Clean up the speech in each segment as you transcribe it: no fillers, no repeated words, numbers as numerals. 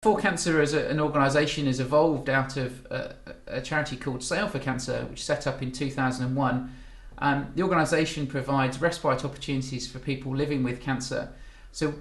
For Cancer as an organisation has evolved out of a charity called Sail for Cancer, which set up in 2001. The organisation provides respite opportunities for people living with cancer. So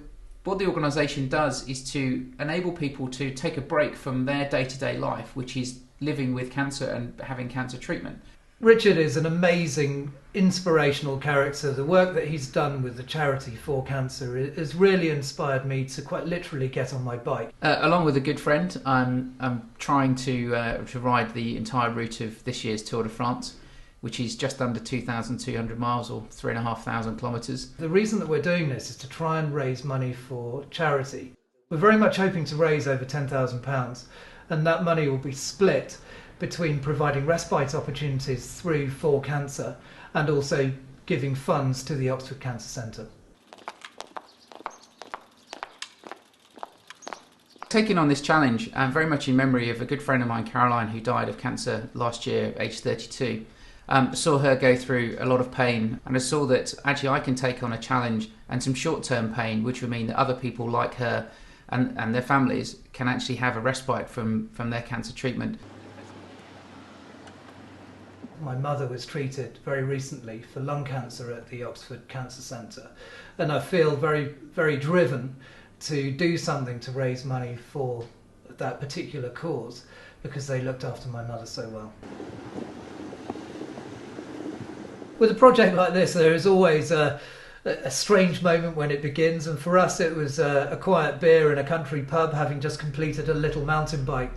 what the organisation does is to enable people to take a break from their day-to-day life, which is living with cancer and having cancer treatment. Richard is an amazing, inspirational character. The work that he's done with the charity For Cancer has really inspired me to quite literally get on my bike. Along with a good friend, I'm trying to ride the entire route of this year's Tour de France, which is just under 2,200 miles or 3,500 kilometres. The reason that we're doing this is to try and raise money for charity. We're very much hoping to raise over £10,000, and that money will be split between providing respite opportunities through For Cancer and also giving funds to the Oxford Cancer Centre. Taking on this challenge, very much in memory of a good friend of mine, Caroline, who died of cancer last year, aged 32. Saw her go through a lot of pain, and I saw that actually I can take on a challenge and some short-term pain, which would mean that other people like her and their families can actually have a respite from their cancer treatment. My mother was treated very recently for lung cancer at the Oxford Cancer Centre, and I feel very, very driven to do something to raise money for that particular cause because they looked after my mother so well. With a project like this, there is always a strange moment when it begins, and for us it was a quiet beer in a country pub, having just completed a little mountain bike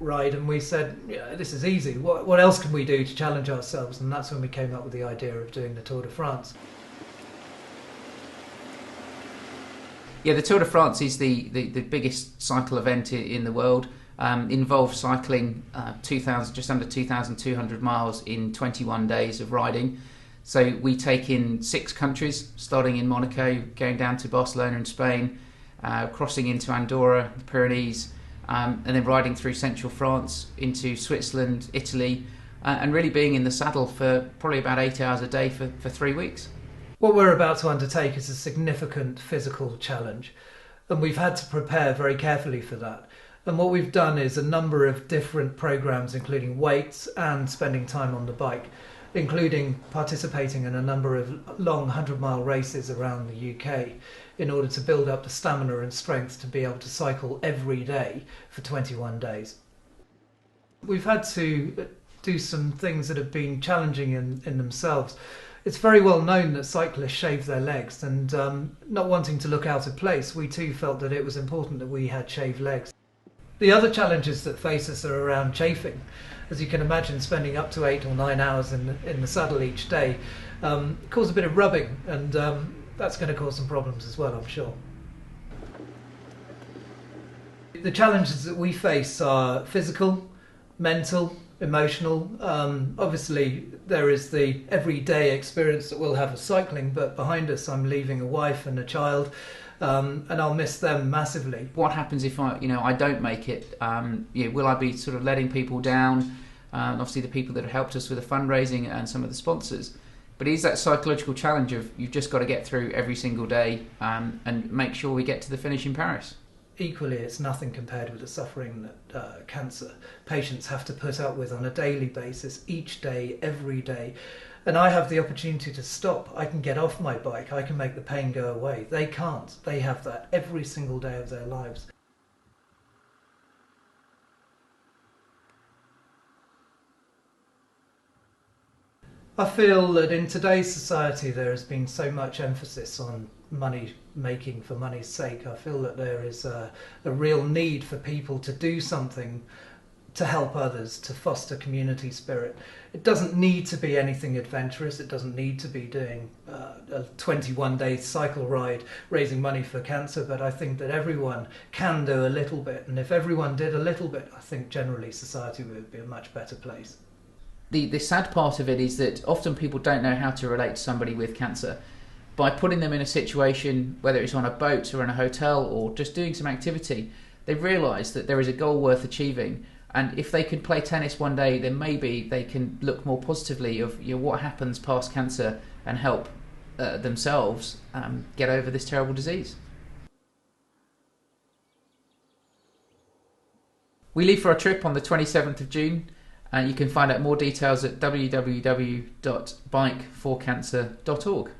ride, and we said, yeah, this is easy, what else can we do to challenge ourselves? And that's when we came up with the idea of doing the Tour de France. Yeah, the Tour de France is the biggest cycle event in the world. Involves cycling just under 2,200 miles in 21 days of riding. So we take in 6 countries, starting in Monaco, going down to Barcelona in Spain, crossing into Andorra, the Pyrenees, and then riding through central France into Switzerland, Italy, and really being in the saddle for probably about 8 hours a day for 3 weeks. What we're about to undertake is a significant physical challenge, and we've had to prepare very carefully for that. And what we've done is a number of different programs, including weights and spending time on the bike, including participating in a number of long 100-mile races around the UK in order to build up the stamina and strength to be able to cycle every day for 21 days. We've had to do some things that have been challenging in themselves. It's very well known that cyclists shave their legs, and not wanting to look out of place, we too felt that it was important that we had shaved legs. The other challenges that face us are around chafing. As you can imagine, spending up to 8 or 9 hours in the saddle each day cause a bit of rubbing, and that's going to cause some problems as well, I'm sure. The challenges that we face are physical, mental, emotional. Obviously there is the everyday experience that we'll have of cycling, but behind us I'm leaving a wife and a child, and I'll miss them massively. What happens if I don't make it? Will I be sort of letting people down? Obviously the people that have helped us with the fundraising and some of the sponsors. But it is that psychological challenge of you've just got to get through every single day and make sure we get to the finish in Paris. Equally, it's nothing compared with the suffering that cancer patients have to put up with on a daily basis, each day, every day. And I have the opportunity to stop. I can get off my bike. I can make the pain go away. They can't. They have that every single day of their lives. I feel that in today's society there has been so much emphasis on money making for money's sake. I feel that there is a real need for people to do something to help others, to foster community spirit. It doesn't need to be anything adventurous. It doesn't need to be doing a 21-day cycle ride raising money for cancer, but I think that everyone can do a little bit, and if everyone did a little bit, I think generally society would be a much better place. The sad part of it is that often people don't know how to relate to somebody with cancer. By putting them in a situation, whether it's on a boat or in a hotel or just doing some activity, they realise that there is a goal worth achieving. And if they can play tennis one day, then maybe they can look more positively of what happens past cancer and help themselves get over this terrible disease. We leave for our trip on the 27th of June. You can find out more details at www.bikeforcancer.org.